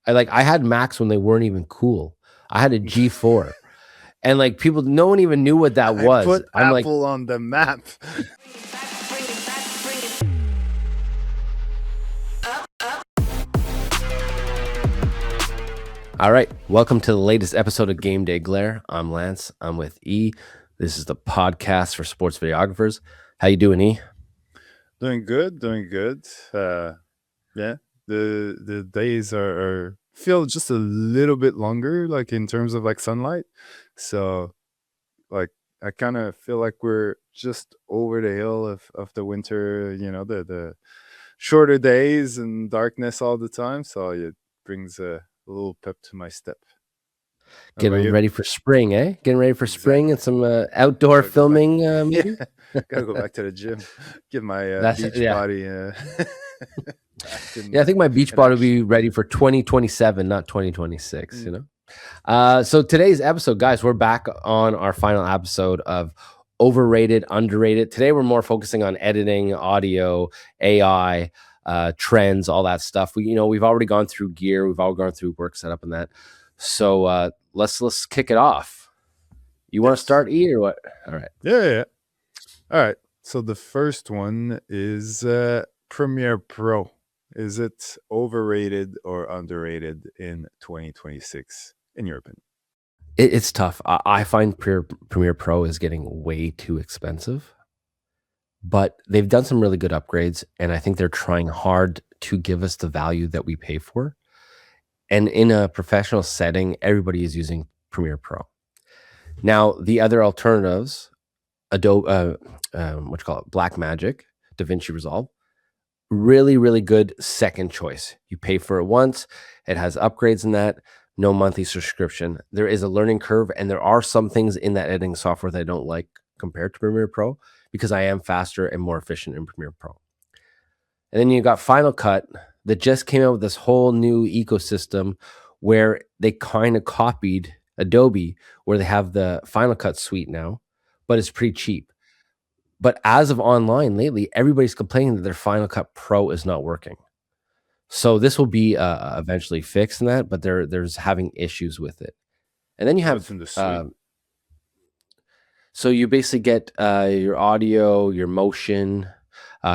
I had Macs when they weren't even cool. I had a G4, and like no one even knew what that I was. put I'm like, Apple on the map. all right, welcome to the latest episode of Game Day Glare. I'm Lance. I'm with E. This is the podcast for sports videographers. How you doing, E? Doing good, doing good. Yeah, the days are feel just a little bit longer, like in terms of like sunlight. So like I kind of feel like we're just over the hill of the winter. The shorter days and darkness all the time. So it brings a little pep to my step. How about Getting you? ready for spring, eh? Getting ready for spring Exactly. and some outdoor Gotta go back. filming, maybe. Yeah, gotta go back to the gym. Get my That's beach yeah, body back yeah. I think my beach in body will action. be ready for 2027, not 2026. Mm. So today's episode, guys, we're back on our final episode of Overrated, Underrated. Today we're more focusing on editing, audio, AI, trends, all that stuff. We've already gone through gear, we've all gone through work setup and that. So let's kick it off. You want to Yes. start, E, or what? All right. Yeah. All right. So the first one is Premiere Pro. Is it overrated or underrated in 2026, in your opinion? It's tough. I find Premiere Pro is getting way too expensive, but they've done some really good upgrades, and I think they're trying hard to give us the value that we pay for. And in a professional setting, everybody is using Premiere Pro. Now, the other alternatives, Adobe, what you call it, Blackmagic, DaVinci Resolve, really, really good second choice. You pay for it once, it has upgrades in that, no monthly subscription. There is a learning curve, and there are some things in that editing software that I don't like compared to Premiere Pro because I am faster and more efficient in Premiere Pro. And then you got Final Cut that just came out with this whole new ecosystem where they kind of copied Adobe, where they have the Final Cut suite now, but it's pretty cheap. But as of online lately, everybody's complaining that their Final Cut Pro is not working. So this will be eventually fixed in that, but there's having issues with it. And then you What's have in the suite? so you basically get your audio, your motion,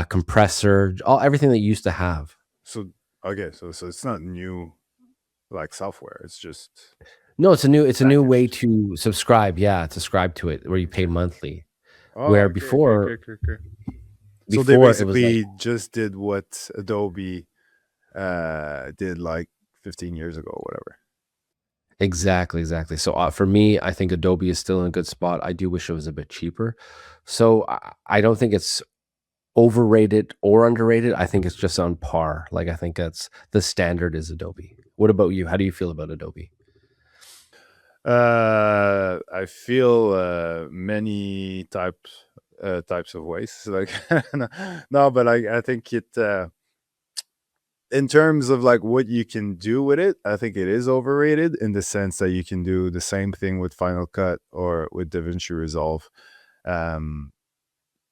compressor, everything that you used to have. So okay, so it's not new like software. It's just No, it's a new way packaged. to subscribe. Yeah, subscribe to it where you pay monthly. Oh, Where okay. So they before it was like basically just did what Adobe did like 15 years ago or whatever. exactly. So for me, I think Adobe is still in a good spot. I do wish it was a bit cheaper. So I don't think it's overrated or underrated. I think it's just on par. Like I think that's the standard is Adobe. What about you? How do you feel about Adobe? I feel many types of ways. Like no, but I think it in terms of like what you can do with it, I think it is overrated in the sense that you can do the same thing with Final Cut or with DaVinci Resolve. Um,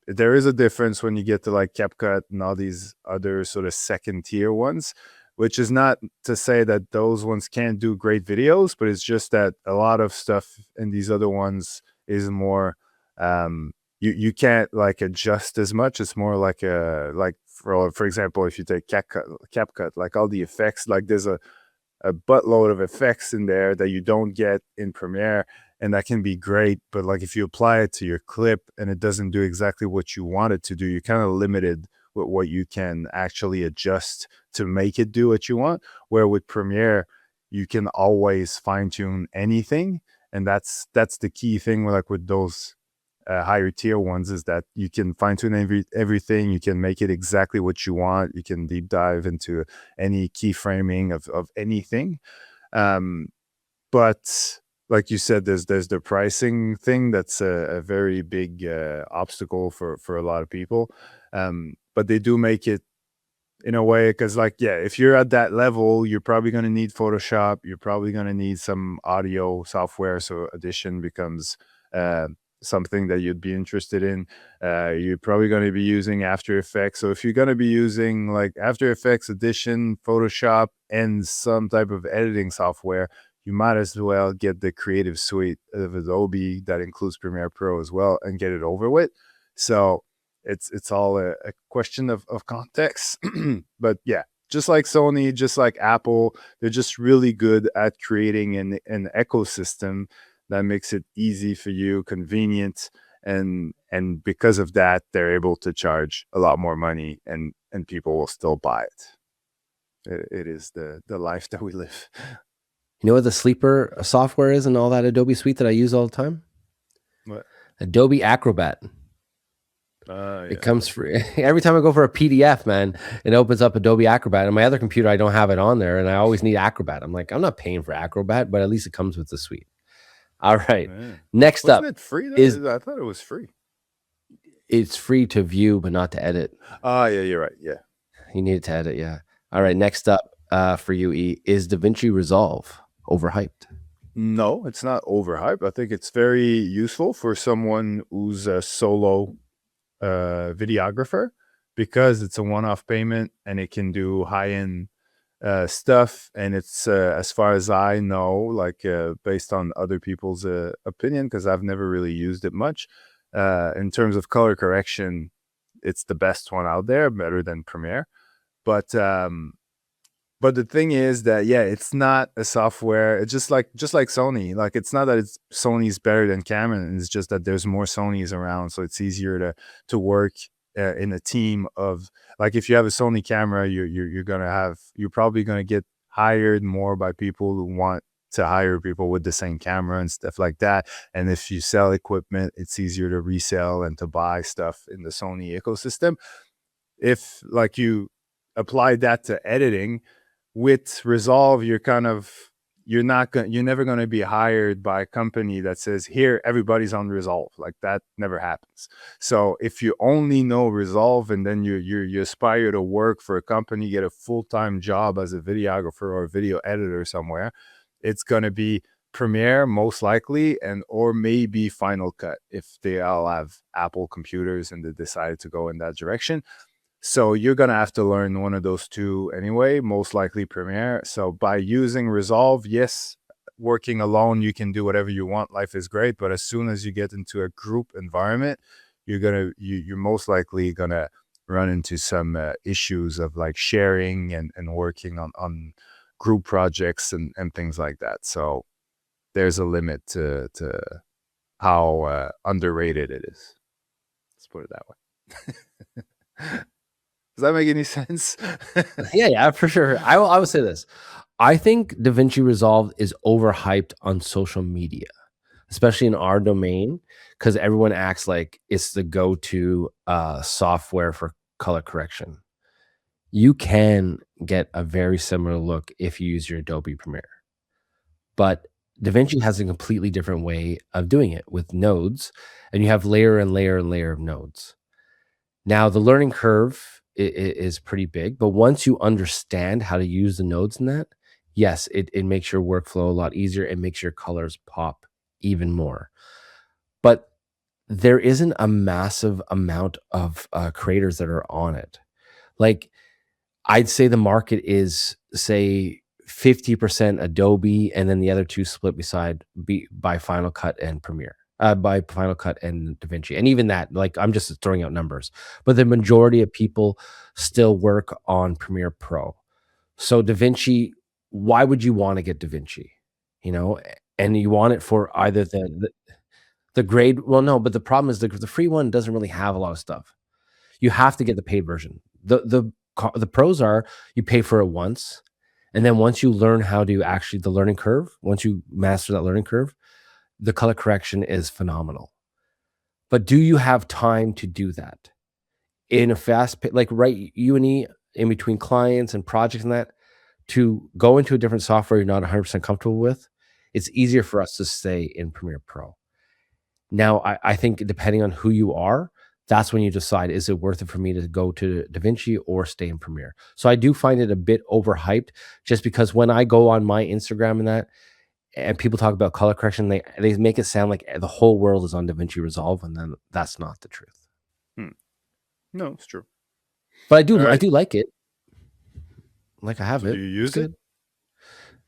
there is a difference when you get to like CapCut and all these other sort of second tier ones, which is not to say that those ones can't do great videos, but it's just that a lot of stuff in these other ones is more you can't like adjust as much. It's more like for example, if you take CapCut, like all the effects, like there's a buttload of effects in there that you don't get in Premiere, and that can be great. But like if you apply it to your clip and it doesn't do exactly what you want it to do, you're kind of limited with what you can actually adjust to make it do what you want. Where with Premiere, you can always fine tune anything, and that's the key thing. Like with those higher tier ones, is that you can fine tune everything. You can make it exactly what you want. You can deep dive into any keyframing of anything. But like you said, there's the pricing thing that's a very big obstacle for a lot of people. But they do make it in a way, because like, yeah, if you're at that level, you're probably going to need Photoshop. You're probably going to need some audio software. So Audition becomes something that you'd be interested in. You're probably going to be using After Effects. So if you're going to be using like After Effects, Audition, Photoshop, and some type of editing software, you might as well get the Creative Suite of Adobe that includes Premiere Pro as well and get it over with. So it's all a question of context. But yeah, just like Sony, just like Apple, they're just really good at creating an ecosystem that makes it easy for you, convenient, and because of that, they're able to charge a lot more money, and people will still buy it is the life that we live. You know what the sleeper software is and all that Adobe suite that I use all the time? What? Adobe Acrobat. Yeah. It comes free. Every time I go for a PDF, man, it opens up Adobe Acrobat. On my other computer, I don't have it on there, and I always need Acrobat. I'm like, I'm not paying for Acrobat, but at least it comes with the suite. All right. Yeah. Next Wasn't up it free though? is I thought it was free. it's free to view, but not to edit. Oh, yeah, you're right. Yeah. You need it to edit, yeah. All right. Next up for you, E, is DaVinci Resolve. Overhyped. No, it's not overhyped. I think it's very useful for someone who's a solo videographer, because it's a one-off payment and it can do high-end stuff. And it's as far as I know, like based on other people's opinion, because I've never really used it much, in terms of color correction, it's the best one out there, better than Premiere. But the thing is that, yeah, it's not a software. It's just like Sony. Like, it's not that Sony's better than Canon. It's just that there's more Sonys around, so it's easier to work in a team of, like, if you have a Sony camera, you're probably gonna get hired more by people who want to hire people with the same camera and stuff like that. And if you sell equipment, it's easier to resell and to buy stuff in the Sony ecosystem. If, like, you apply that to editing with Resolve, you're never going to be hired by a company that says, here, everybody's on Resolve. Like, that never happens. So if you only know Resolve and then you aspire to work for a company, get a full-time job as a videographer or a video editor somewhere, it's going to be Premiere most likely, or maybe Final Cut if they all have Apple computers and they decided to go in that direction. So you're going to have to learn one of those two anyway, most likely Premiere. So by using Resolve, yes, working alone, you can do whatever you want. Life is great. But as soon as you get into a group environment, you're most likely going to run into some issues of like sharing and working on group projects and things like that. So there's a limit to how underrated it is. Let's put it that way. Does that make any sense? Yeah, for sure. I will say this. I think DaVinci Resolve is overhyped on social media, especially in our domain, because everyone acts like it's the go-to software for color correction. You can get a very similar look if you use your Adobe Premiere, but DaVinci has a completely different way of doing it with nodes, and you have layer and layer and layer of nodes. Now, the learning curve is pretty big, but once you understand how to use the nodes in that, yes, it makes your workflow a lot easier. It makes your colors pop even more. But there isn't a massive amount of creators that are on it. Like, I'd say the market is, say, 50% Adobe, and then the other two split by Final Cut and Premiere. By Final Cut and DaVinci. And even that, like, I'm just throwing out numbers, but the majority of people still work on Premiere Pro. So DaVinci, why would you want to get DaVinci? You know, and you want it for either the grade. Well, no, but the problem is the free one doesn't really have a lot of stuff. You have to get the paid version. The pros are you pay for it once, and then once you learn how to actually the learning curve, once you master that learning curve, the color correction is phenomenal. But do you have time to do that in a like, right, you and E, in between clients and projects and that, to go into a different software you're not 100% comfortable with? It's easier for us to stay in Premiere Pro. Now, I think depending on who you are, that's when you decide, is it worth it for me to go to DaVinci or stay in Premiere? So I do find it a bit overhyped, just because when I go on my Instagram and that, and people talk about color correction, they make it sound like the whole world is on DaVinci Resolve, and then that's not the truth. Hmm. No, it's true. But All I right. do like it. Like, I have So do it. you It's use it? good.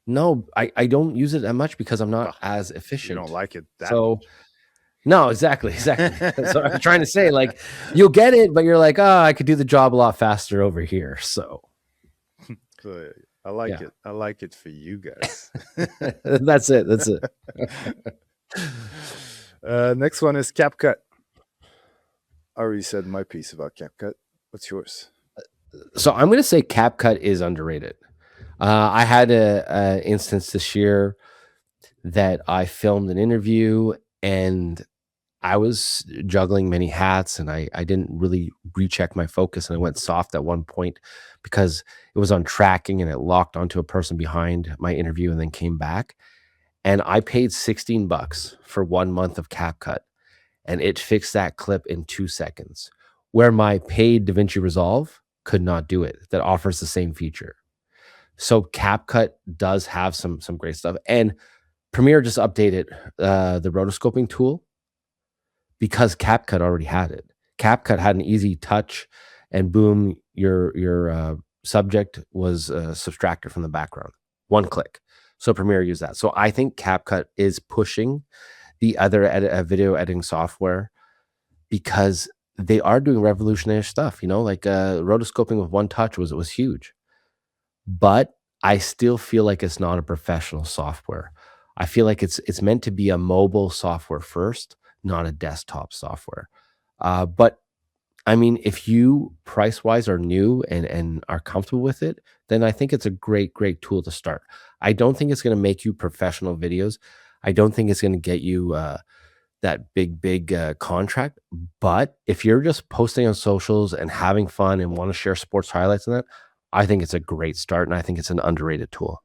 No, I don't use it that much because I'm not Ah, as you don't efficient. like it that So much. no, exactly, exactly. That's what I'm trying to say. Like, you'll get it, but you're like, oh, I could do the job a lot faster over here. So So I like yeah, it. I like it for you guys. that's it. That's it. Next one is CapCut. I already said my piece about CapCut. What's yours? So I'm gonna say CapCut is underrated. I had a instance this year that I filmed an interview, and I was juggling many hats, and I didn't really recheck my focus, and I went soft at one point because it was on tracking and it locked onto a person behind my interview and then came back. And I paid 16 bucks for 1 month of CapCut, and it fixed that clip in 2 seconds, where my paid DaVinci Resolve could not do it. That offers the same feature. So CapCut does have some great stuff, and Premiere just updated the rotoscoping tool because CapCut already had it. CapCut had an easy touch, and boom, your subject was subtracted from the background. One click. So Premiere used that. So I think CapCut is pushing the other video editing software because they are doing revolutionary stuff. You know, like rotoscoping with one touch was huge, but I still feel like it's not a professional software. I feel like it's meant to be a mobile software first, not a desktop software. But I mean, if you price wise are new and are comfortable with it, then I think it's a great tool to start. I don't think it's going to make you professional videos. I don't think it's going to get you that big contract. But if you're just posting on socials and having fun and want to share sports highlights in that, I think it's a great start, and I think it's an underrated tool.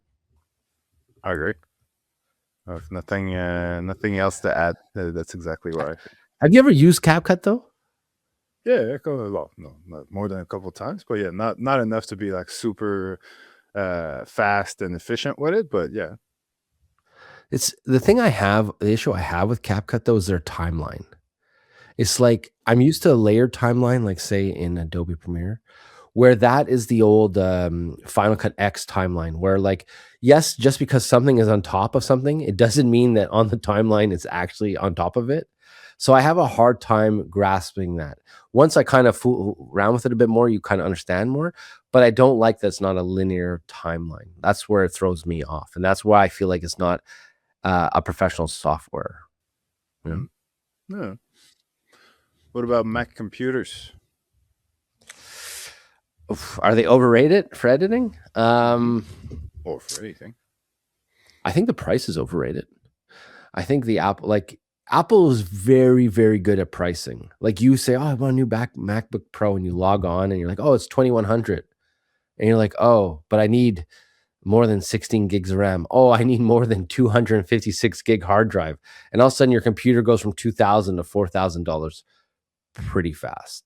I agree. Nothing else to add. That's exactly what I think. Have you ever used CapCut though? Yeah, well, no, not more than a couple times, but yeah, not enough to be like super fast and efficient with it. But yeah, It's the issue I have with CapCut though is their timeline. It's like I'm used to a layered timeline, like say in Adobe Premiere, where that is the old Final Cut X timeline, where like, yes, just because something is on top of something, it doesn't mean that on the timeline it's actually on top of it. So I have a hard time grasping that. Once I kind of fool around with it a bit more, you kind of understand more. But I don't like that it's not a linear timeline. That's where it throws me off, and that's why I feel like it's not a professional software. You know? mm, yeah. What about Mac computers? Oof, are they overrated for editing? Hmm. Or for anything? I think the price is overrated. I think the Apple is very good at pricing. Like you say, oh, I want a new MacBook Pro, and you log on and you're like, oh, it's 2100, and you're like, oh, but I need more than 16 gigs of RAM. Oh, I need more than 256 gig hard drive, and all of a sudden your computer goes from $2,000 to $4,000 pretty fast.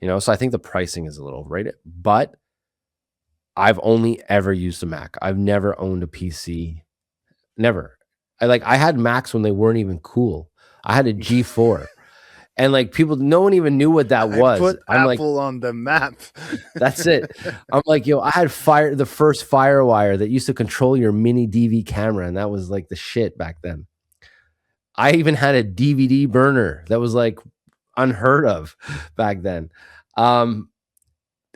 You know, so I think the pricing is a little overrated, but I've only ever used a Mac. I've never owned a PC. Never. I had Macs when they weren't even cool. I had a G4, and like people, no one even knew what that I was. put I'm like, Apple on the map. that's it. I'm like, yo, I had the first Firewire that used to control your mini DV camera, and that was like the shit back then. I even had a DVD burner that was like unheard of back then. Um,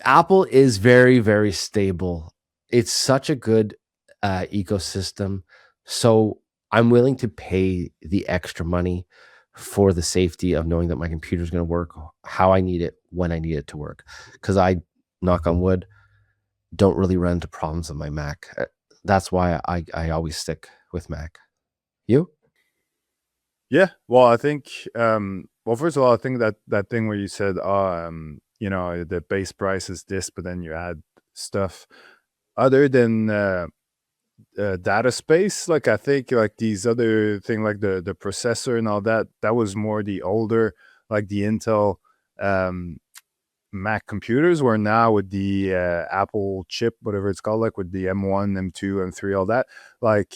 Apple is very stable. It's such a good ecosystem. So I'm willing to pay the extra money for the safety of knowing that my computer is going to work how I need it when I need it to work. Because I, knock on wood, don't really run into problems on my Mac. That's why I always stick with Mac. You? Yeah, well, I think well, first of all, I think that thing where you said, the base price is this, but then you add stuff other than data space. Like I think like these other thing, like the processor and all that, that was more the older, like the Intel um, Mac computers. Where now with the Apple chip, whatever it's called, like with the M1, M2, M3, all that, like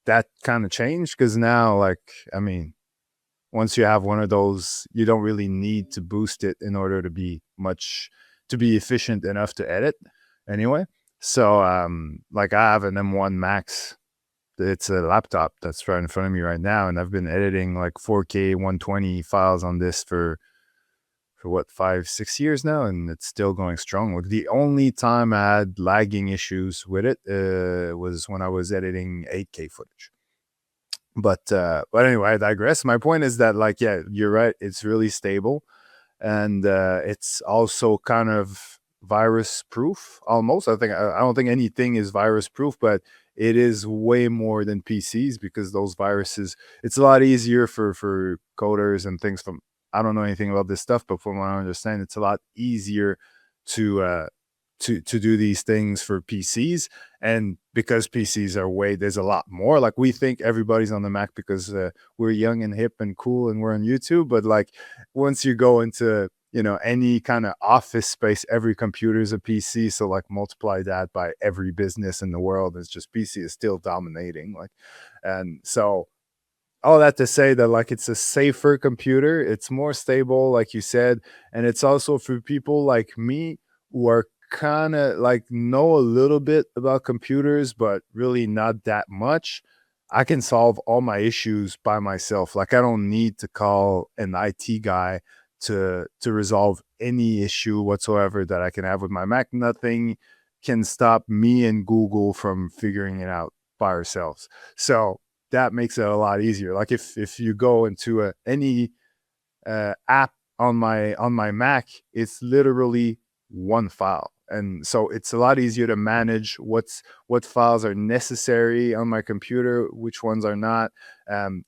that kind of changed because now, like, I mean, once you have one of those, you don't really need to boost it in order to be efficient enough to edit anyway. So like I have an M1 Max. It's a laptop that's right in front of me right now, and I've been editing like 4K 120 files on this for what, 5 6 years now, and it's still going strong. Like the only time I had lagging issues with it was when I was editing 8K footage. But anyway, I digress. My point is that, like, yeah, you're right, it's really stable, and it's also kind of virus proof almost. I don't think anything is virus proof, but it is way more than PCs because those viruses, it's a lot easier for coders and things. From I don't know anything about this stuff, but from what I understand, it's a lot easier to to do these things for PCs. And because PCs are way, there's a lot more. Like, we think everybody's on the Mac because we're young and hip and cool and we're on YouTube, but like once you go into, you know, any kind of office space, every computer is a PC. So like multiply that by every business in the world, it's just PC is still dominating. Like, and so all that to say that, like, it's a safer computer, it's more stable, like you said, and it's also for people like me who are kind of like know a little bit about computers but really not that much. I can solve all my issues by myself. Like, I don't need to call an IT guy to resolve any issue whatsoever that I can have with my Mac. Nothing can stop me and Google from figuring it out by ourselves. So that makes it a lot easier. Like, if you go into any app on my Mac, it's literally one file, and so it's a lot easier to manage what files are necessary on my computer, which ones are not.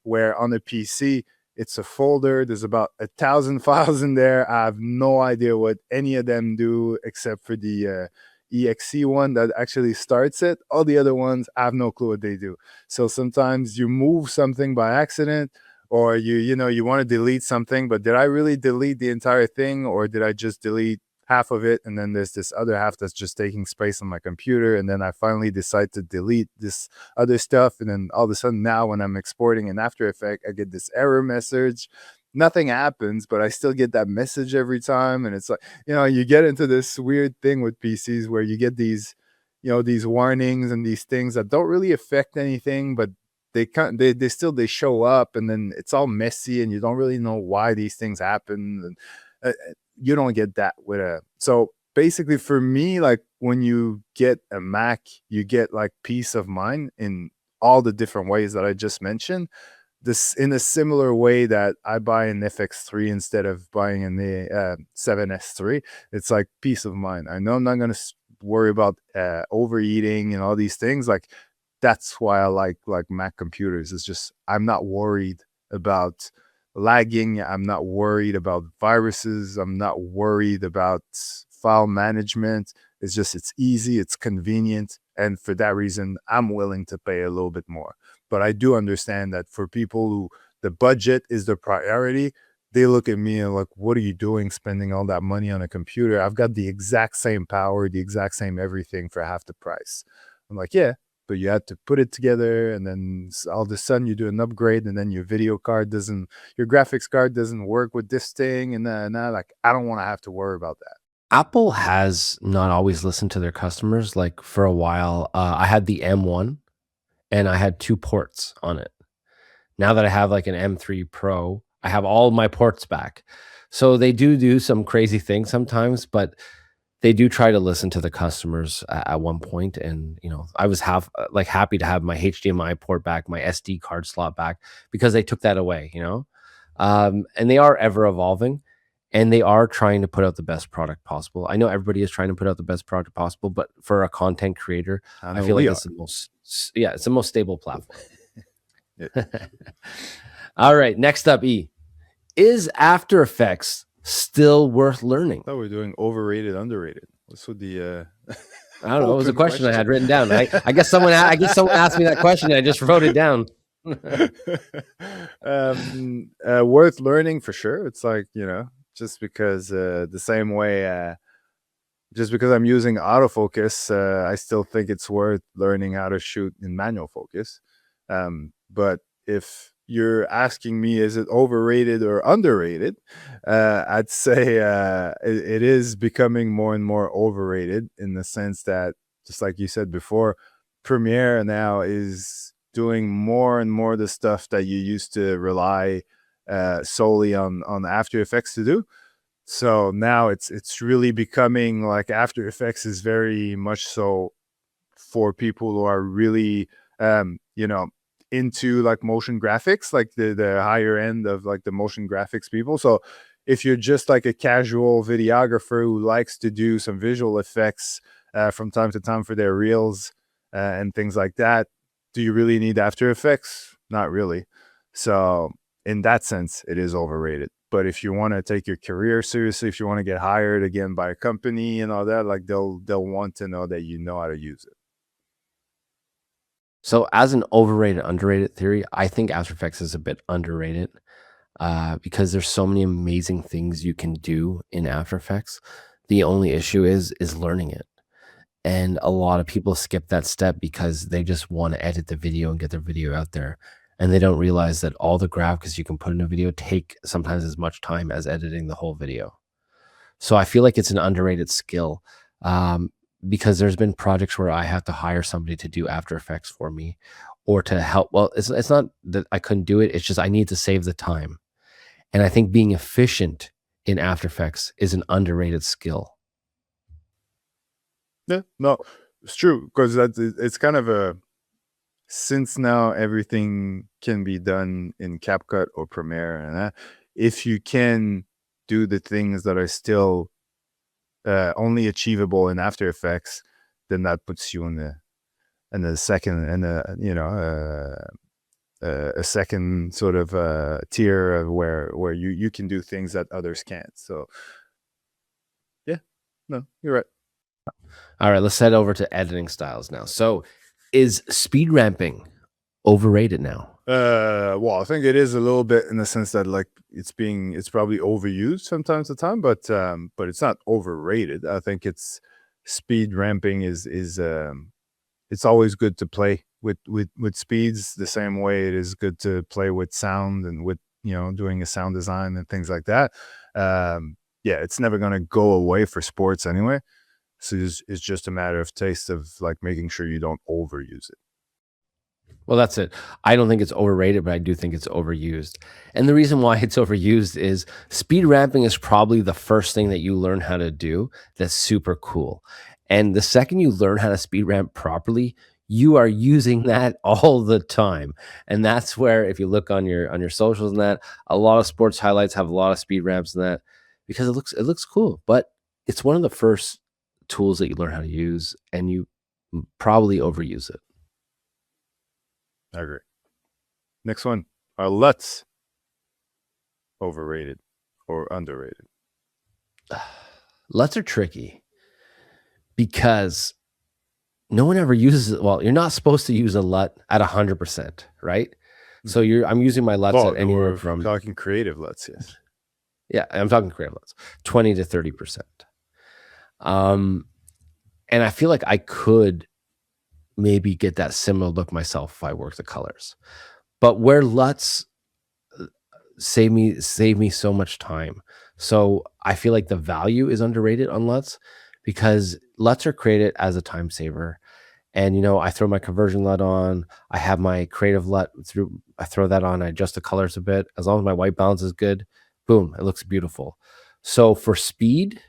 Where on the PC, it's a folder. There's about 1,000 files in there. I have no idea what any of them do except for the exe one that actually starts it. All the other ones, I have no clue what they do. So sometimes you move something by accident, or you know, you want to delete something, but did I really delete the entire thing, or did I just delete half of it, and then there's this other half that's just taking space on my computer, and then I finally decide to delete this other stuff, and then all of a sudden now when I'm exporting in After Effects, I get this error message. Nothing happens, but I still get that message every time, and it's like, you know, you get into this weird thing with PCs where you get these, you know, these warnings and these things that don't really affect anything, but they still, they show up, and then it's all messy and you don't really know why these things happen. And you don't get that with a, so basically for me, like, when you get a Mac, you get like peace of mind in all the different ways that I just mentioned. This in a similar way that I buy an FX3 instead of buying an 7S3. It's like peace of mind. I know I'm not going to worry about overeating and all these things. Like, that's why I like Mac computers. It's just, I'm not worried about lagging. I'm not worried about viruses. I'm not worried about file management. It's just, it's easy, it's convenient, and for that reason, I'm willing to pay a little bit more. But I do understand that for people who the budget is the priority, they look at me and like, what are you doing spending all that money on a computer? I've got the exact same power, the exact same everything for half the price. I'm like, yeah, but you had to put it together, and then all of a sudden you do an upgrade, and then your video card doesn't, your graphics card doesn't work with this thing, and that, like, I don't want to have to worry about that. Apple has not always listened to their customers. Like, for a while, I had the M1 and I had 2 ports on it. Now that I have like an M3 Pro, I have all my ports back. So they do some crazy things sometimes, but they do try to listen to the customers at one point. And, you know, I was like happy to have my HDMI port back, my SD card slot back, because they took that away, you know? And they are ever evolving, and they are trying to put out the best product possible. I know everybody is trying to put out the best product possible, but for a content creator, I I know feel we like are. it's the yeah, it's the most stable platform. Yeah. All right, next up, E. Is After Effects still worth learning? I thought we were doing overrated, underrated. What's with the I don't know. It was a open question I question? had written down. I guess someone asked me that question and I just wrote it down. Worth learning for sure. It's like, you know, just because the same way, just because I'm using autofocus, I still think it's worth learning how to shoot in manual focus. But if you're asking me, is it overrated or underrated? I'd say it is becoming more and more overrated, in the sense that, just like you said before, Premiere now is doing more and more the stuff that you used to rely solely on After Effects to do. So now it's really becoming like After Effects is very much so for people who are really you know, into like motion graphics, like the higher end of like the motion graphics people. So if you're just like a casual videographer who likes to do some visual effects from time to time for their reels and things like that, do you really need After Effects? Not really. So in that sense, it is overrated. But if you want to take your career seriously, if you want to get hired again by a company and all that, like they'll want to know that you know how to use it. So as an overrated, underrated theory, I think After Effects is a bit underrated because there's so many amazing things you can do in After Effects. The only issue is learning it. And a lot of people skip that step because they just want to edit the video and get their video out there. And they don't realize that all the graphics you can put in a video take sometimes as much time as editing the whole video. So I feel like it's an underrated skill, because there's been projects where I have to hire somebody to do After Effects for me or to help. Well, it's not that I couldn't do it. It's just I need to save the time. And I think being efficient in After Effects is an underrated skill. Yeah, no, it's true, because it's kind of a, since now everything can be done in CapCut or Premiere, and if you can do the things that are still only achievable in After Effects, then that puts you in the second, and a second sort of tier of where you can do things that others can't. So yeah, no, you're right. All right, let's head over to editing styles now. So, is speed ramping overrated now? Well, I think it is a little bit, in the sense that like it's probably overused from time to time, but it's not overrated. I think it's speed ramping is it's always good to play with speeds, the same way it is good to play with sound and with, doing a sound design and things like that. Yeah, it's never gonna go away for sports anyway. So it's just a matter of taste, of like making sure you don't overuse it. Well, that's it. I don't think it's overrated, but I do think it's overused. And the reason why it's overused is speed ramping is probably the first thing that you learn how to do that's super cool. And the second you learn how to speed ramp properly, you are using that all the time. And that's where, if you look on your socials and that, a lot of sports highlights have a lot of speed ramps and that, because it looks cool. But it's one of the first tools that you learn how to use, and you probably overuse it. I agree. Next one, are LUTs overrated or underrated? LUTs are tricky because no one ever uses it. Well, you're not supposed to use a LUT at 100%, right? So I'm using my LUTs Well, at anywhere we're from, talking creative LUTs, yes. yeah, I'm talking creative LUTs, 20 to 30%. Um, and I feel like I could maybe get that similar look myself if I work the colors. But where LUTs save me so much time. So I feel like the value is underrated on LUTs, because LUTs are created as a time saver. And I throw my conversion LUT on. I have my creative LUT through. I throw that on. I adjust the colors a bit. As long as my white balance is good, boom, it looks beautiful. So for speed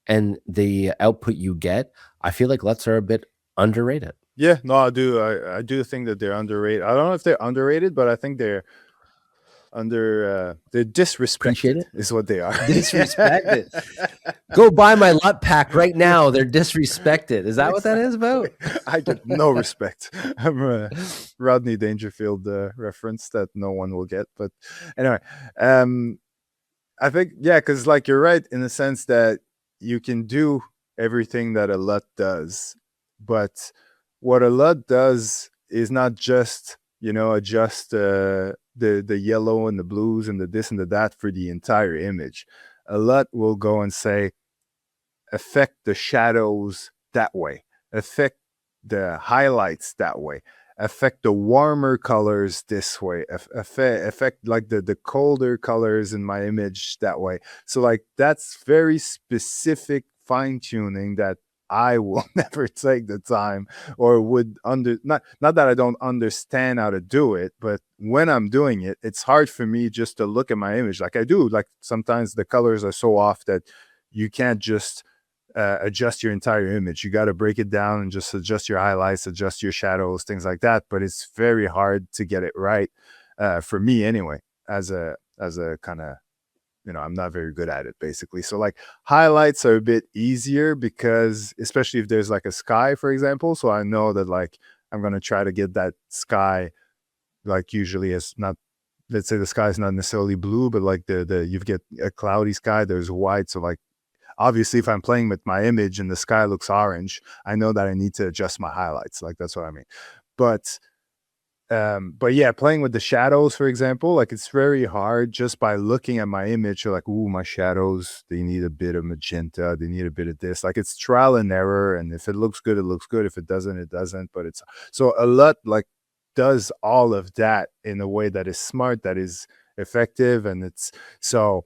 and the output you get, I feel like LUTs are a bit underrated. Yeah, no, I do. I do think that they're underrated. I don't know if they're underrated, but I think they're Appreciate disrespected it. is what they are. Disrespected. Go buy my LUT pack right now. They're disrespected. Is that what that is about? I get no respect. I'm a Rodney Dangerfield reference that no one will get. But anyway, I think, yeah, because like you're right, in the sense that you can do everything that a LUT does, but what a LUT does is not just adjust the yellow and the blues and the this and the that for the entire image. A LUT will go and say, affect the shadows that way, affect the highlights that way, affect the warmer colors this way, affect like the colder colors in my image that way. So like that's very specific fine tuning that I will never take the time or would not that I don't understand how to do it, but when I'm doing it, it's hard for me just to look at my image like I do. Like sometimes the colors are so off that you can't just adjust your entire image. You got to break it down and just adjust your highlights, adjust your shadows, things like that. But it's very hard to get it right for me anyway. As a kind of, I'm not very good at it basically. So like highlights are a bit easier because especially if there's like a sky, for example. So I know that like I'm gonna try to get that sky like usually it's not, let's say the sky is not necessarily blue, but like the you get a cloudy sky, there's white. So like obviously if I'm playing with my image and the sky looks orange, I know that I need to adjust my highlights. Like that's what I mean. But but yeah, playing with the shadows, for example, like it's very hard just by looking at my image. You're like, ooh, my shadows, they need a bit of magenta, they need a bit of this. Like it's trial and error. And if it looks good, it looks good. If it doesn't, it doesn't. But it's so a lot like does all of that in a way that is smart, that is effective. And it's so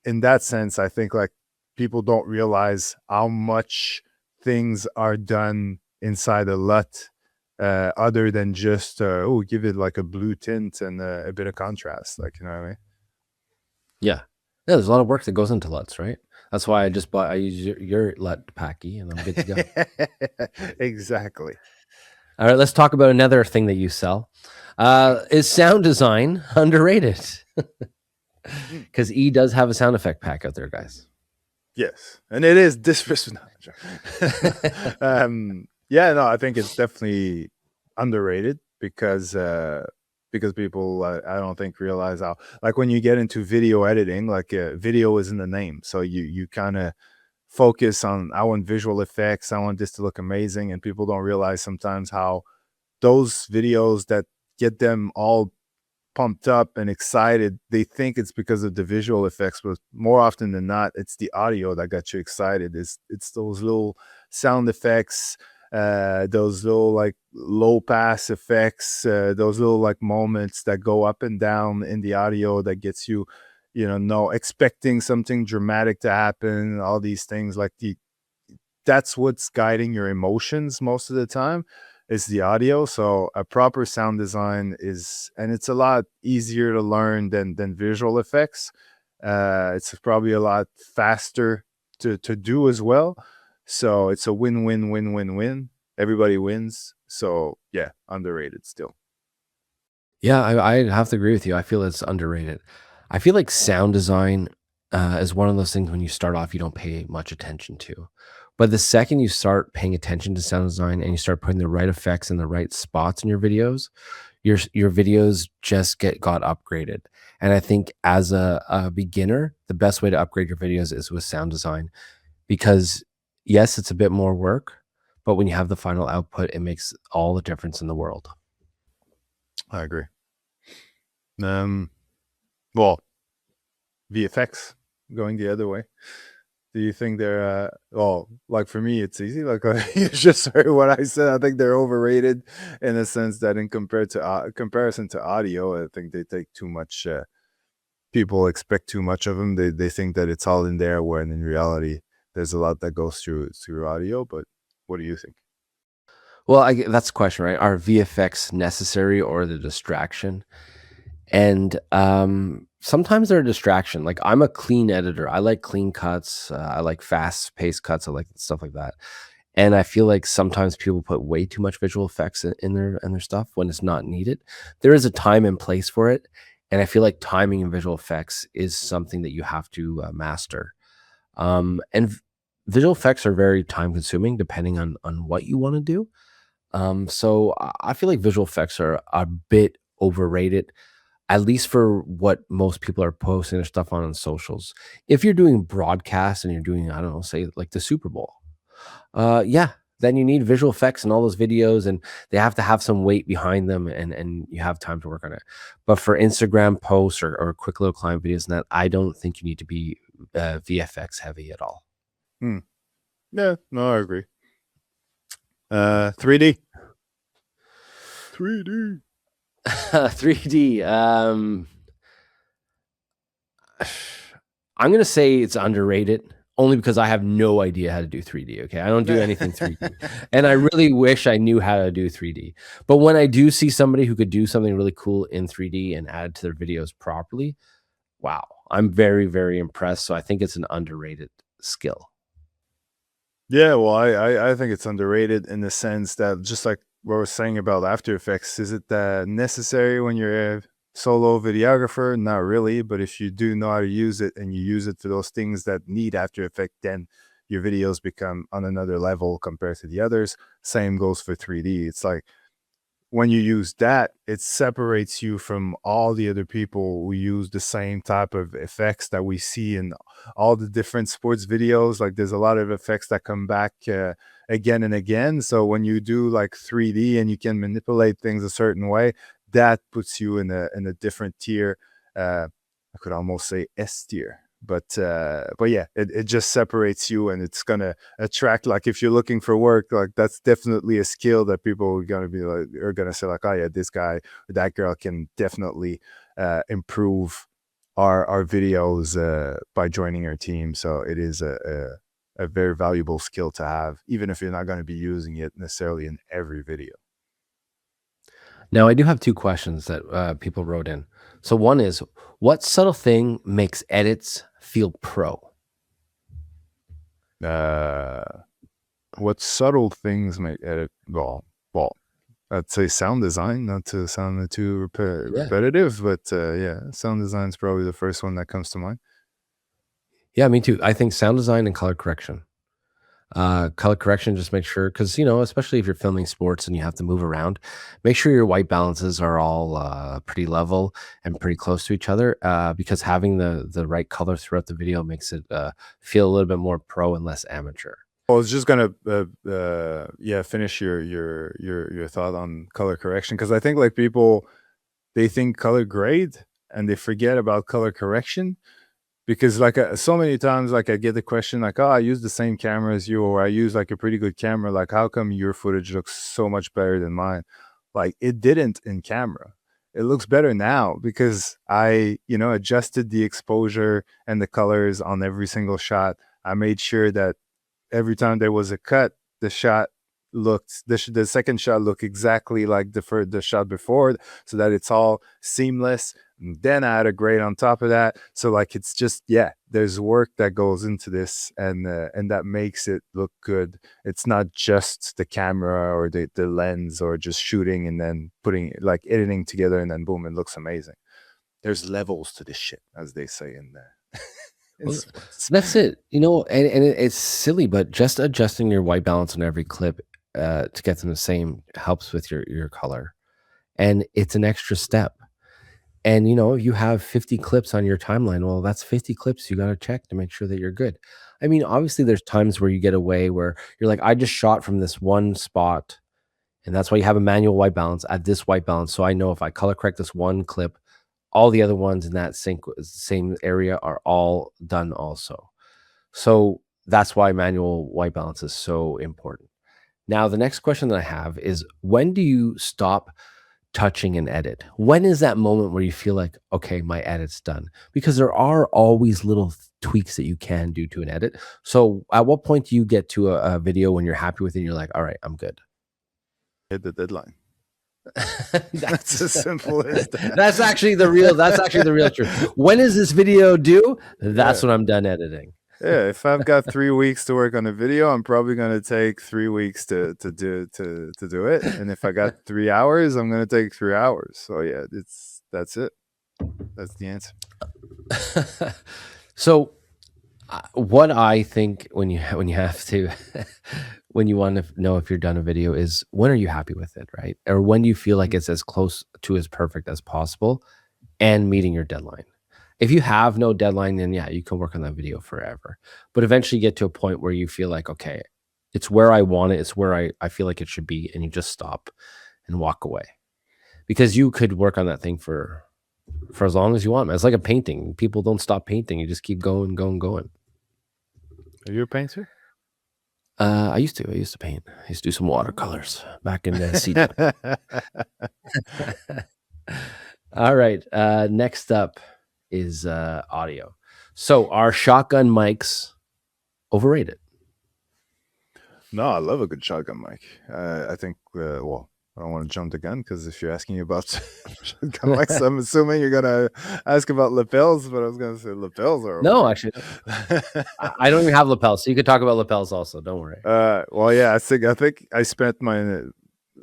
in that sense, I think like people don't realize how much things are done inside a LUT, other than just oh, give it like a blue tint and a bit of contrast, like you know what I mean? Yeah. Yeah, there's a lot of work that goes into LUTs, right? That's why I use your LUT packy and I'm good to go. Exactly. All right, let's talk about another thing that you sell. Is sound design underrated? Mm. Because E does have a sound effect pack out there, guys. Yes, and it is disrespectful. Yeah, no, I think it's definitely underrated because people I don't think realize how like when you get into video editing, like video is in the name, so you kind of focus on I want visual effects, I want this to look amazing, and people don't realize sometimes how those videos that get them all pumped up and excited, they think it's because of the visual effects, but more often than not, it's the audio that got you excited. It's those little sound effects, those little like low pass effects, those little like moments that go up and down in the audio that gets you, no expecting something dramatic to happen. All these things like that's what's guiding your emotions most of the time is the audio. So a proper sound design is, and it's a lot easier to learn than visual effects. It's probably a lot faster to do as well. So it's a win-win-win-win-win. Everybody wins. So yeah, underrated still. Yeah, I have to agree with you. I feel it's underrated. I feel like sound design is one of those things when you start off, you don't pay much attention to. But the second you start paying attention to sound design and you start putting the right effects in the right spots in your videos, your videos just got upgraded. And I think as a beginner, the best way to upgrade your videos is with sound design because yes, it's a bit more work, but when you have the final output, it makes all the difference in the world. I agree. Um, well, VFX going the other way. Do you think they're well, like for me it's easy, like you just heard what I said. I think they're overrated in a sense that in compared to comparison to audio, I think they take too much people expect too much of them. They think that it's all in there when in reality there's a lot that goes through audio. But what do you think? Well, that's the question, right? Are VFX necessary or the distraction? And sometimes they're a distraction. Like I'm a clean editor. I like clean cuts. I like fast paced cuts. I like stuff like that. And I feel like sometimes people put way too much visual effects in their stuff when it's not needed. There is a time and place for it, and I feel like timing and visual effects is something that you have to master. And visual effects are very time consuming depending on what you want to do. So I feel like visual effects are a bit overrated, at least for what most people are posting their stuff on socials. If you're doing broadcasts and you're doing, I don't know, say like the Super Bowl, yeah, then you need visual effects in all those videos, and they have to have some weight behind them, and you have time to work on it. But for Instagram posts or quick little client videos, and that I don't think you need to be VFX heavy at all. Hmm. Yeah, no, I agree. 3D. 3D. 3D. I'm gonna say it's underrated only because I have no idea how to do 3D. Okay, I don't do anything 3D, and I really wish I knew how to do 3D. But when I do see somebody who could do something really cool in 3D and add to their videos properly, wow, I'm very, very impressed. So I think it's an underrated skill. Yeah, well, I think it's underrated in the sense that just like what we're saying about After Effects, is it necessary when you're a solo videographer? Not really, but if you do know how to use it and you use it for those things that need After Effect, then your videos become on another level compared to the others. Same goes for 3D. It's like when you use that, it separates you from all the other people who use the same type of effects that we see in all the different sports videos. Like there's a lot of effects that come back again and again. So when you do like 3D and you can manipulate things a certain way, that puts you in a different tier. I could almost say S tier. But yeah, it just separates you, and it's gonna attract, like if you're looking for work, like that's definitely a skill that people are gonna be like, are gonna say like, oh yeah, this guy or that girl can definitely improve our videos by joining our team. So it is a very valuable skill to have, even if you're not going to be using it necessarily in every video. Now, I do have two questions that people wrote in. So one is, what subtle thing makes edits feel pro? uh what subtle things make edit, well, I'd say sound design, not to sound too Yeah. repetitive, but yeah, sound design is probably the first one that comes to mind. Yeah, me too. I think sound design and color correction. Color correction, just make sure, because especially if you're filming sports and you have to move around, make sure your white balances are all pretty level and pretty close to each other. Because having the right color throughout the video makes it feel a little bit more pro and less amateur. I was just gonna yeah, finish your thought on color correction, because I think like people, they think color grade and they forget about color correction. Because like so many times, like I get the question like, oh, I use the same camera as you, or I use like a pretty good camera, like how come your footage looks so much better than mine? Like it didn't in camera. It looks better now because I, adjusted the exposure and the colors on every single shot. I made sure that every time there was a cut, the shot looked the second shot looked exactly like the shot before, so that it's all seamless. And then I had a grade on top of that, so like it's just, yeah, there's work that goes into this, and that makes it look good. It's not just the camera or the lens or just shooting and then putting like editing together and then boom, it looks amazing. There's levels to this shit, as they say in in Well, sports. that's it. It's silly, but just adjusting your white balance on every clip to get them the same helps with your color, and it's an extra step. And you have 50 clips on your timeline. Well, that's 50 clips you got to check to make sure that you're good. I mean, obviously, there's times where you get away where you're like, I just shot from this one spot, and that's why you have a manual white balance at this white balance. So I know if I color correct this one clip, all the other ones in that same area are all done also. So that's why manual white balance is so important. Now, the next question that I have is, when do you stop touching an edit? When is that moment where you feel like, okay, my edit's done? Because there are always little tweaks that you can do to an edit. So at what point do you get to a video when you're happy with it and you're like, all right, I'm good? Hit the deadline. That's that's as simple as that. that's actually the real truth. When is this video due? That's Yeah. when I'm done editing. Yeah, if I've got 3 weeks to work on a video, I'm probably gonna take 3 weeks to do it. And if I got 3 hours, I'm gonna take 3 hours. So yeah, that's it. That's the answer. So what I think when you have to when you want to know if you're done a video is, when are you happy with it, right? Or when do you feel like it's as close to as perfect as possible and meeting your deadline? If you have no deadline, then yeah, you can work on that video forever. But eventually you get to a point where you feel like, okay, it's where I want it, it's where I feel like it should be, and you just stop and walk away. Because you could work on that thing for as long as you want, man. It's like a painting. People don't stop painting. You just keep going, going, going. Are you a painter? I used to. I used to paint. I used to do some watercolors back in CDEP. All right. Next up is audio. So are shotgun mics overrated? No, I love a good shotgun mic. I think, well, I don't want to jump the gun because if you're asking about shotgun mics, I'm assuming you're gonna ask about lapels, but I was gonna say lapels are No, actually, no. overrated. I don't even have lapels, so you could talk about lapels also. Don't worry. Well, yeah, I think I spent my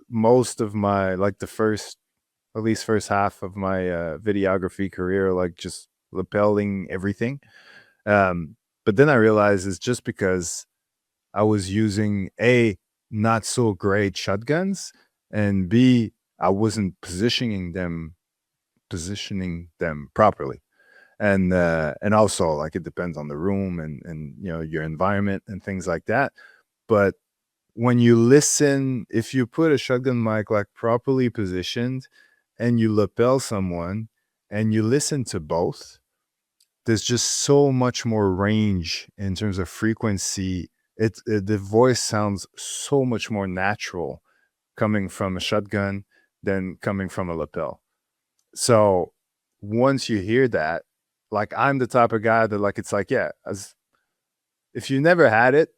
most of my like the first at least first half of my videography career like just lapelling everything. But then I realized it's just because I was using A, not so great shotguns, and B, I wasn't positioning them properly. And also like it depends on the room and your environment and things like that. But when you listen, if you put a shotgun mic like properly positioned and you lapel someone and you listen to both, there's just so much more range in terms of frequency. The voice sounds so much more natural coming from a shotgun than coming from a lapel. So once you hear that, like I'm the type of guy that like it's like, yeah, as if you never had it,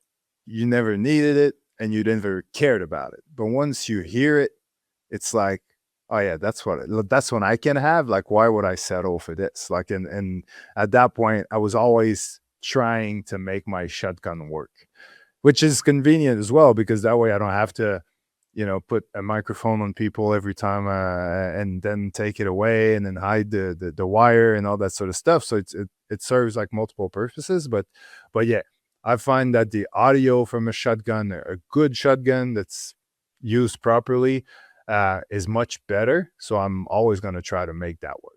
you never needed it, and you never cared about it. But once you hear it, it's like, oh yeah, that's what I can have. Like, why would I settle for this? Like, and at that point, I was always trying to make my shotgun work, which is convenient as well because that way I don't have to, put a microphone on people every time and then take it away and then hide the wire and all that sort of stuff. So it serves like multiple purposes. But yeah, I find that the audio from a shotgun, a good shotgun that's used properly, is much better. So I'm always going to try to make that work.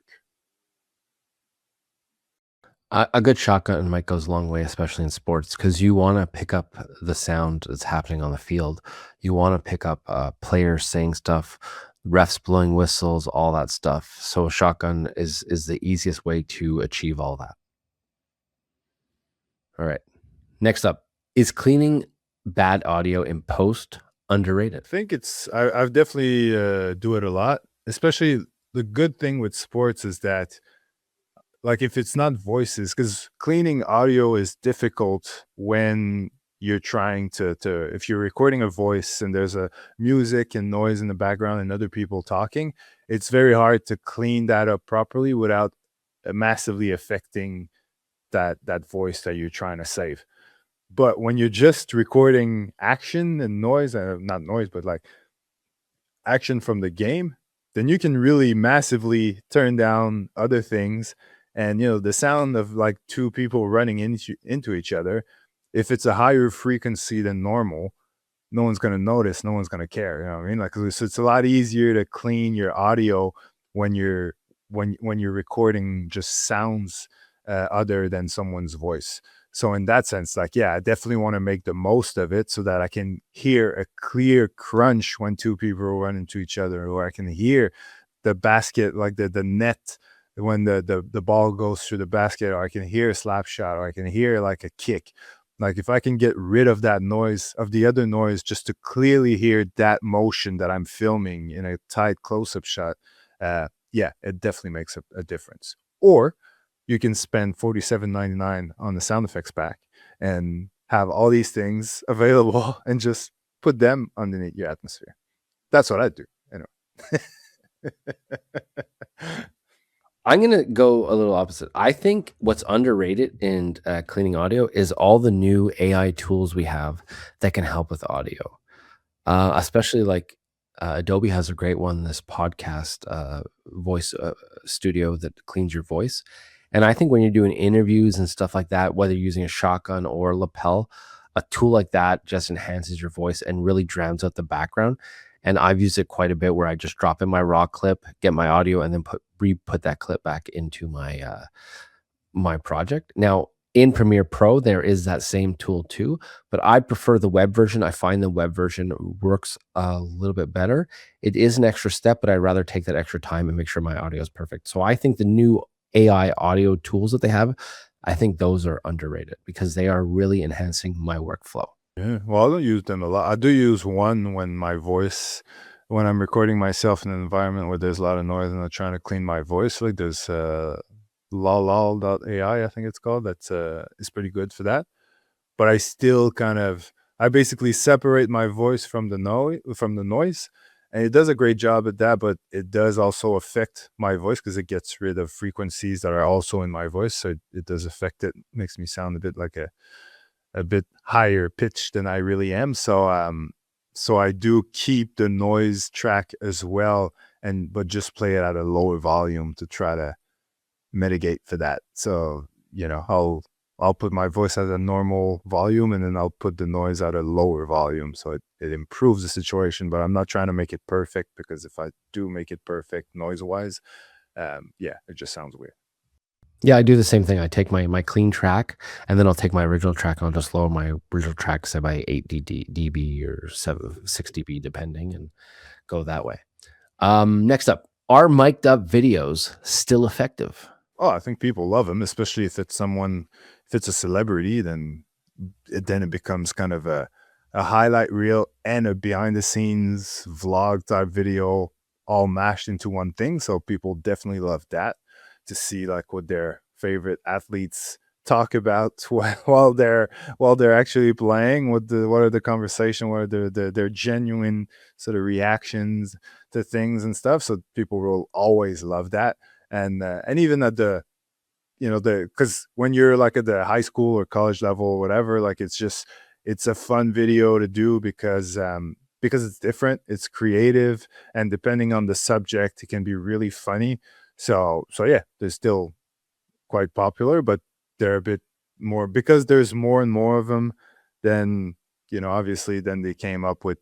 A good shotgun mic goes a long way, especially in sports, because you want to pick up the sound that's happening on the field. You want to pick up players saying stuff, refs blowing whistles, all that stuff. So a shotgun is the easiest way to achieve all that. All right. Next up, is cleaning bad audio in post underrated? I think I've definitely do it a lot, especially the good thing with sports is that like if it's not voices, because cleaning audio is difficult when you're trying to if you're recording a voice and there's a music and noise in the background and other people talking, it's very hard to clean that up properly without massively affecting that voice that you're trying to save. But when you're just recording action and noise, not noise, but like action from the game, then you can really massively turn down other things. And the sound of like two people running into each other, if it's a higher frequency than normal, no one's going to notice, no one's going to care. You know what I mean? Like it's a lot easier to clean your audio when you're recording just sounds other than someone's voice. So in that sense, like, yeah, I definitely want to make the most of it so that I can hear a clear crunch when two people run into each other, or I can hear the basket, like the net when the ball goes through the basket, or I can hear a slap shot, or I can hear like a kick. Like if I can get rid of that noise, of the other noise, just to clearly hear that motion that I'm filming in a tight close-up shot, yeah, it definitely makes a difference. Or you can spend $47.99 on the sound effects pack and have all these things available and just put them underneath your atmosphere. That's what I do. Anyway. I'm gonna go a little opposite. I think what's underrated in cleaning audio is all the new AI tools we have that can help with audio. Especially like Adobe has a great one, this podcast voice studio that cleans your voice. And I think when you're doing interviews and stuff like that, whether you're using a shotgun or a lapel, a tool like that just enhances your voice and really drowns out the background. And I've used it quite a bit where I just drop in my raw clip, get my audio, and then put that clip back into my project. Now, in Premiere Pro, there is that same tool too, but I prefer the web version. I find the web version works a little bit better. It is an extra step, but I'd rather take that extra time and make sure my audio is perfect. So I think the new AI audio tools that they have, I think those are underrated because they are really enhancing my workflow. Yeah, well, I don't use them a lot. I do use one when I'm recording myself in an environment where there's a lot of noise and I'm trying to clean my voice. Like there's lol.ai, I think it's called. That's is pretty good for that. But I still I basically separate my voice from the noise, and it does a great job at that. But it does also affect my voice because it gets rid of frequencies that are also in my voice. So it does affect it. Makes me sound a bit like a bit higher pitched than I really am. So I do keep the noise track as well, but just play it at a lower volume to try to mitigate for that. So, I'll put my voice at a normal volume and then I'll put the noise at a lower volume. So it improves the situation, but I'm not trying to make it perfect because if I do make it perfect noise wise, yeah, it just sounds weird. Yeah, I do the same thing. I take my clean track, and then I'll take my original track, and I'll just lower my original track, say, by 8 dB or 6 dB, depending, and go that way. Next up, are mic'd up videos still effective? Oh, I think people love him, especially if it's a celebrity, then it becomes kind of a highlight reel and a behind the scenes vlog type video all mashed into one thing. So people definitely love that to see like what their favorite athletes talk about while they're actually playing. What are the conversation? What are their genuine sort of reactions to things and stuff? So people will always love that. And even at the because when you're like at the high school or college level or whatever, like it's a fun video to do because it's different, it's creative, and depending on the subject, it can be really funny. So yeah, they're still quite popular, but they're a bit more because there's more and more of them. Then obviously, then they came up with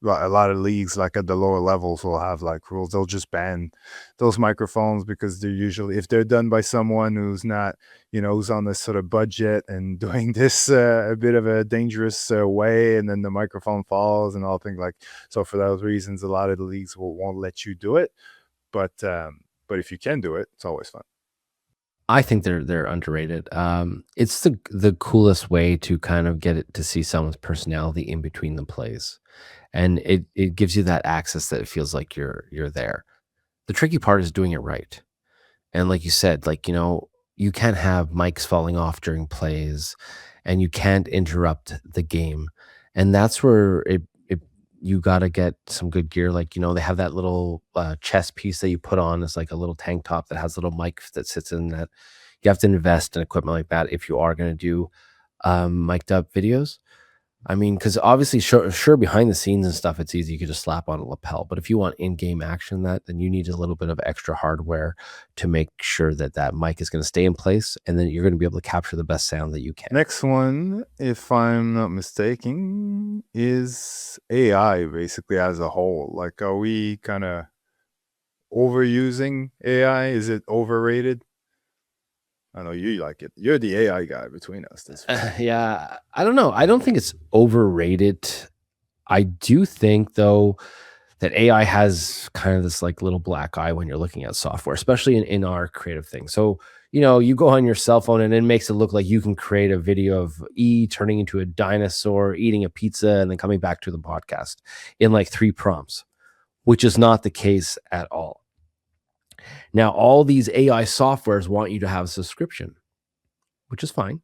a lot of leagues, like at the lower levels, will have like rules. They'll just ban those microphones because they're usually, if they're done by someone who's not, who's on this sort of budget and doing this a bit of a dangerous way, and then the microphone falls and all things like. So for those reasons, a lot of the leagues won't let you do it. But if you can do it, it's always fun. I think they're underrated. It's the coolest way to kind of get it to see someone's personality in between the plays, and it gives you that access that it feels like you're there. The tricky part is doing it right. And like you said, like, you can't have mics falling off during plays, and you can't interrupt the game. And that's where you got to get some good gear. Like, they have that little chest piece that you put on. It's like a little tank top that has a little mic that sits in that. You have to invest in equipment like that if you are going to do mic'd up videos. I mean, because obviously, sure, behind the scenes and stuff, it's easy. You could just slap on a lapel. But if you want in-game action, then you need a little bit of extra hardware to make sure that that mic is going to stay in place, and then you're going to be able to capture the best sound that you can. Next one, if I'm not mistaken, is AI basically as a whole. Like, are we kind of overusing AI? Is it overrated? I know you like it. You're the AI guy between us. That's for sure. Yeah, I don't know. I don't think it's overrated. I do think though that AI has kind of this like little black eye when you're looking at software, especially in our creative thing. So, you go on your cell phone and it makes it look like you can create a video of E turning into a dinosaur, eating a pizza, and then coming back to the podcast in like 3 prompts, which is not the case at all. Now, all these AI softwares want you to have a subscription, which is fine.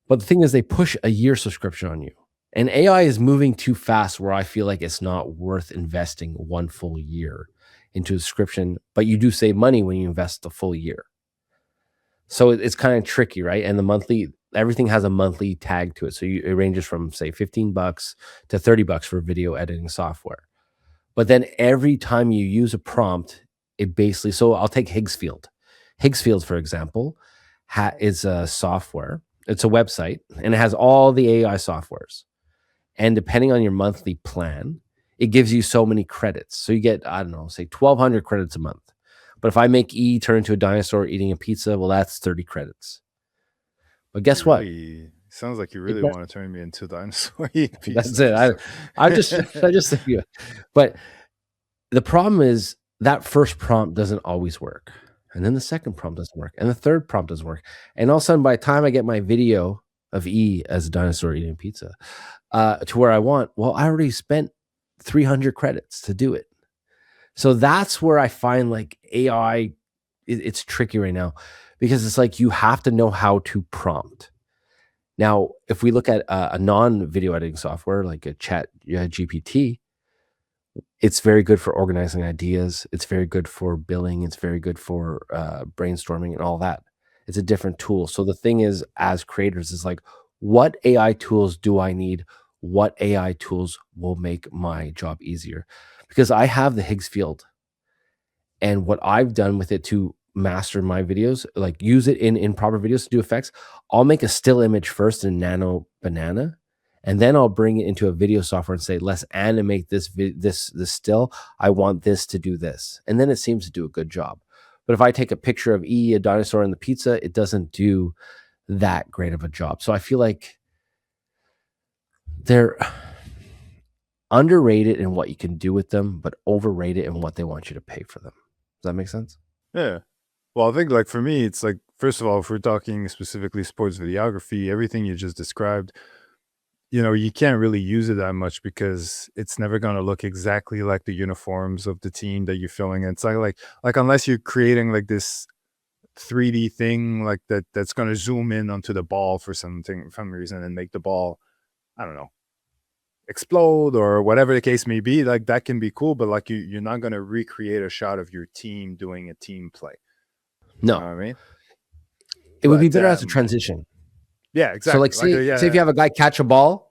But the thing is, they push a year subscription on you. And AI is moving too fast where I feel like it's not worth investing one full year into a subscription, but you do save money when you invest the full year. So it's kind of tricky, right? And everything has a monthly tag to it. So it ranges from say $15 to $30 for video editing software. But then every time you use a prompt, so I'll take Higgsfield. Higgsfield, for example, is a software. It's a website and it has all the AI softwares. And depending on your monthly plan, it gives you so many credits. So you get, I don't know, say 1,200 credits a month. But if I make E turn into a dinosaur eating a pizza, well, that's 30 credits. But guess what? Sounds like you It really does, want to turn me into a dinosaur eating that's pizza. it. I just think you. But the problem is that first prompt doesn't always work. And then the second prompt doesn't work. And the third prompt doesn't work. And all of a sudden, by the time I get my video of E as a dinosaur eating pizza, to where I want. Well, I already spent 300 credits to do it. So that's where I find like AI, it's tricky right now because it's like you have to know how to prompt. Now, if we look at a non video editing software like a chat GPT, it's very good for organizing ideas. It's very good for billing. It's very good for brainstorming and all that. It's a different tool. So the thing is, as creators, is like, what AI tools do I need? What AI tools will make my job easier? Because I have the Higgs field, and what I've done with it to master my videos, like use it in proper videos to do effects, I'll make a still image first in Nano Banana, and then I'll bring it into a video software and say, "Let's animate this still. I want this to do this," and then it seems to do a good job. But if I take a picture of E, a dinosaur, and the pizza, it doesn't do that great of a job. So I feel like they're underrated in what you can do with them, but overrated in what they want you to pay for them. Does that make sense? Yeah. Well, I think like for me, it's like, first of all, if we're talking specifically sports videography, everything you just described, you can't really use it that much because it's never going to look exactly like the uniforms of the team that you're filming. And it's like unless you're creating like this 3D thing like that's going to zoom in onto the ball for some reason and make the ball, I don't know, explode or whatever the case may be, like that can be cool, but like you're not going to recreate a shot of your team doing a team play. You know No, what I mean? it would be But better as a transition. yeah, So, like, exactly. Like say if you yeah, have a guy catch a ball,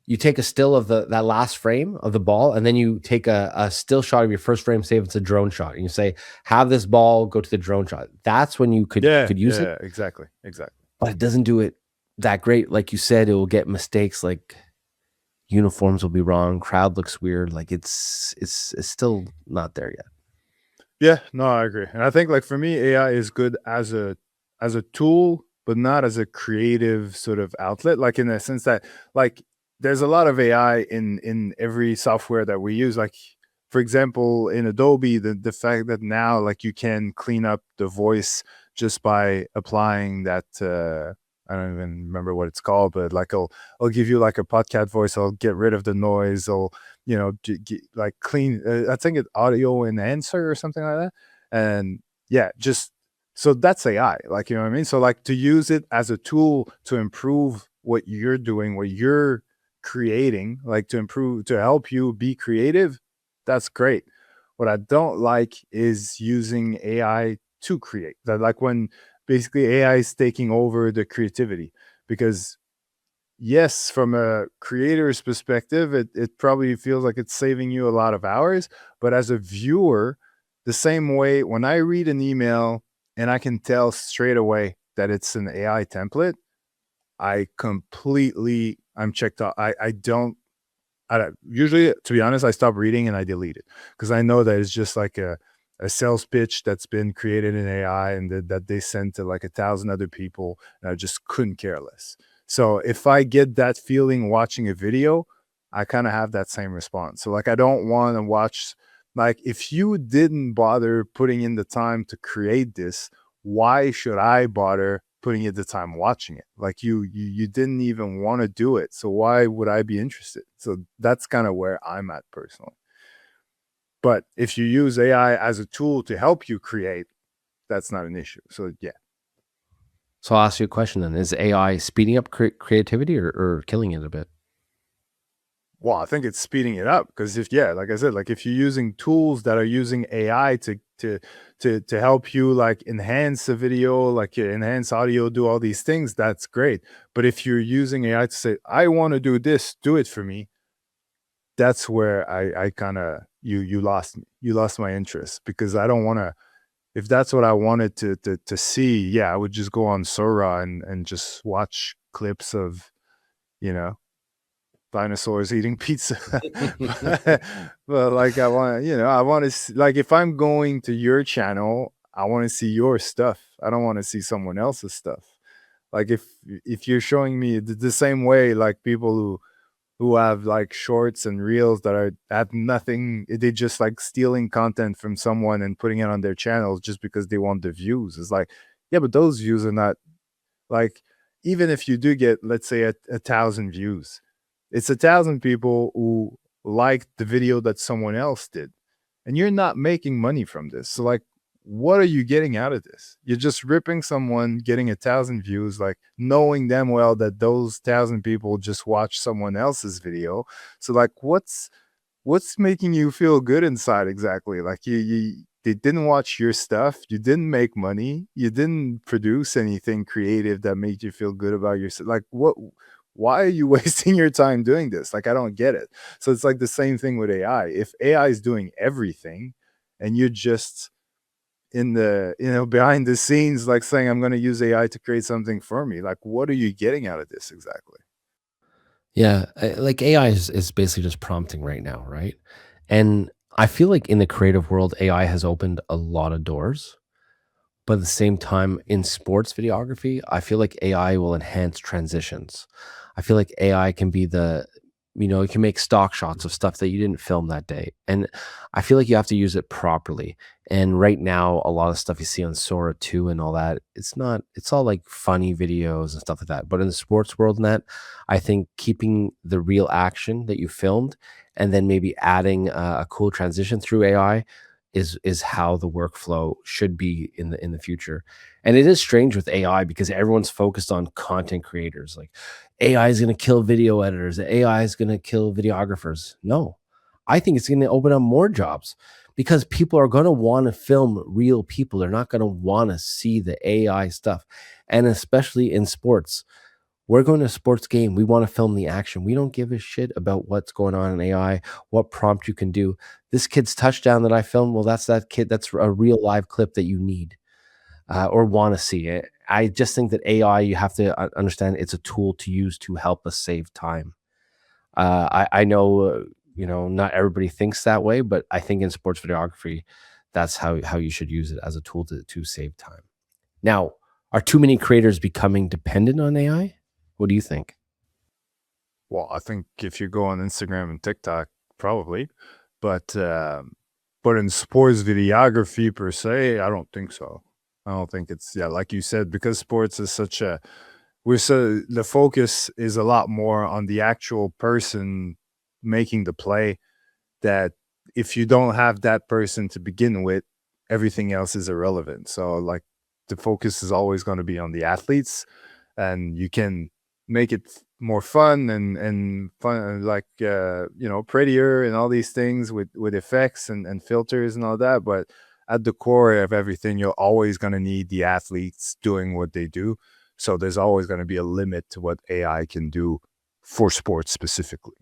you take a still of that last frame of the ball, and then you take a still shot of your first frame. Say if it's a drone shot, and you say, "Have this ball go to the drone shot." That's when you yeah, could use it, yeah, exactly, exactly. but it doesn't do it that great. Like you said, it will get mistakes. Like uniforms will be wrong, crowd looks weird. Like it's still not there yet. Yeah, no, I agree. And I think like for me, AI is good as a tool, but not as a creative sort of outlet. Like in the sense that like there's a lot of AI in every software that we use. Like for example, in Adobe, the fact that now like you can clean up the voice just by applying that I don't even remember what it's called, but like I'll give you like a podcast voice, I'll get rid of the noise, I'll like clean I think it audio enhancer or something like that. And yeah, just so that's AI, like, you know what I mean? So like to use it as a tool to improve what you're doing, what you're creating, like to improve, to help you be creative, that's great. What I don't like is using AI to create that, like when basically AI is taking over the creativity. Because yes, from a creator's perspective, it probably feels like it's saving you a lot of hours. But as a viewer, the same way when I read an email and I can tell straight away that it's an AI template, I'm checked out. Usually, to be honest, I stop reading and I delete it because I know that it's just like a sales pitch that's been created in AI and that they sent to like 1,000 other people, and I just couldn't care less. So if I get that feeling watching a video, I kind of have that same response. So like I don't want to watch, like if you didn't bother putting in the time to create this, why should I bother putting in the time watching it? Like you didn't even want to do it, so why would I be interested? So that's kind of where I'm at personally. But if you use AI as a tool to help you create, that's not an issue. So yeah. So I'll ask you a question then: Is AI speeding up creativity or killing it a bit? Well, I think it's speeding it up because if yeah, like I said, like if you're using tools that are using AI to help you like enhance a video, like enhance audio, do all these things, that's great. But if you're using AI to say, I want to do this, do it for me, that's where I kind of you lost me. You lost my interest because I don't want to. If that's what I wanted to see, yeah, I would just go on Sora and just watch clips of you know dinosaurs eating pizza. but like I want to like if I'm going to your channel, I want to see your stuff. I don't want to see someone else's stuff. Like if you're showing me the same way, like people who have like shorts and reels that are have nothing, they just like stealing content from someone and putting it on their channels just because they want the views. It's like, yeah, but those views are not like even if you do get, let's say, 1,000 views, it's 1,000 people who liked the video that someone else did, and you're not making money from this. So like, what are you getting out of this? You're just ripping someone, getting 1,000 views, like knowing damn well that those 1,000 people just watched someone else's video. So like, what's making you feel good inside exactly? Like you they didn't watch your stuff, you didn't make money, you didn't produce anything creative that made you feel good about yourself. Like what, why are you wasting your time doing this? Like I don't get it. So it's like the same thing with AI. If AI is doing everything and you're just in the, behind the scenes, like saying I'm going to use AI to create something for me, like what are you getting out of this exactly? Yeah, like AI is basically just prompting right now, right? And I feel like in the creative world, AI has opened a lot of doors. But at the same time, in sports videography, I feel like AI will enhance transitions. I feel like AI can be it can make stock shots of stuff that you didn't film that day. And I feel like you have to use it properly. And right now, a lot of stuff you see on Sora 2 and all that, it's all like funny videos and stuff like that. But in the sports world, net, I think keeping the real action that you filmed and then maybe adding a cool transition through AI is how the workflow should be in the future. And it is strange with AI because everyone's focused on content creators. Like AI is going to kill video editors, AI is going to kill videographers. No. I think it's going to open up more jobs because people are going to want to film real people. They're not going to want to see the AI stuff. And especially in sports, we're going to a sports game. We want to film the action. We don't give a shit about what's going on in AI, what prompt you can do. This kid's touchdown that I filmed, well, that's that kid. That's a real live clip that you need or want to see it. I just think that AI, you have to understand it's a tool to use to help us save time. I know, not everybody thinks that way, but I think in sports videography, that's how you should use it as a tool to save time. Now, are too many creators becoming dependent on AI? What do you think? Well, I think if you go on Instagram and TikTok, probably, but but in sports videography per se, I don't think so. I don't think it's, yeah, like you said, because sports is such a, we're so, the focus is a lot more on the actual person making the play, that if you don't have that person to begin with, everything else is irrelevant. So like the focus is always going to be on the athletes, and you can make it more fun and fun, like prettier and all these things with effects and filters and all that. But at the core of everything, you're always going to need the athletes doing what they do. So there's always going to be a limit to what AI can do for sports specifically.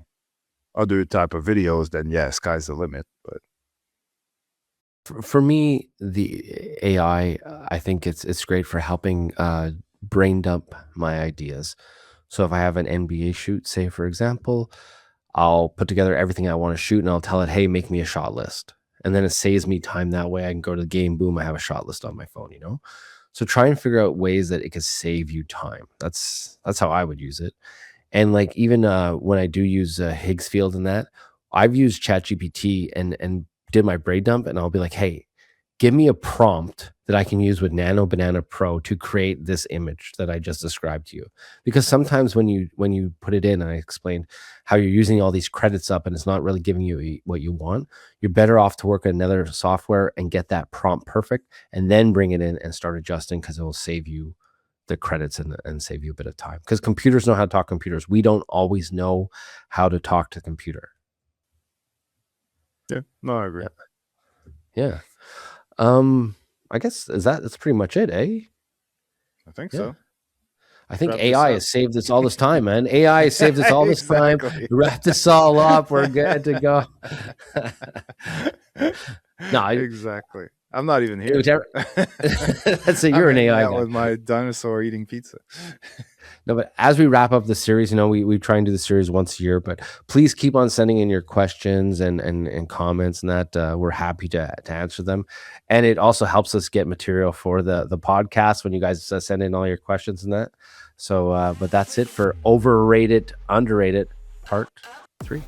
Other type of videos, then yeah, sky's the limit. But For me, the AI, I think it's great for helping brain dump my ideas. So if I have an NBA shoot, say for example, I'll put together everything I want to shoot and I'll tell it, hey, make me a shot list. And then it saves me time that way. I can go to the game, boom, I have a shot list on my phone. So try and figure out ways that it could save you time. That's how I would use it. And like even when I do use Higgsfield and that, I've used ChatGPT and did my brain dump, and I'll be like, hey, give me a prompt that I can use with Nano Banana Pro to create this image that I just described to you. Because sometimes when you put it in, and I explained how you're using all these credits up and it's not really giving you what you want, you're better off to work with another software and get that prompt perfect, and then bring it in and start adjusting because it will save you the credits and save you a bit of time. Because computers know how to talk to computers. We don't always know how to talk to the computer. yeah, no, I agree. Yeah. Yeah. Um, I guess that's pretty much it, eh? I think Yeah. so. I think Wrap this AI up. has saved us all this time, man. AI has saved us all this time. Exactly. Wrap this all up. We're good to go. No, Exactly. I'm not even here. whichever, let's say I'm you're an hanging AI out guy. with my dinosaur eating pizza. No, but as we wrap up the series, we try and do the series once a year, but please keep on sending in your questions and comments, and that we're happy to answer them. And it also helps us get material for the podcast when you guys send in all your questions and that. So, but that's it for overrated, underrated part 3.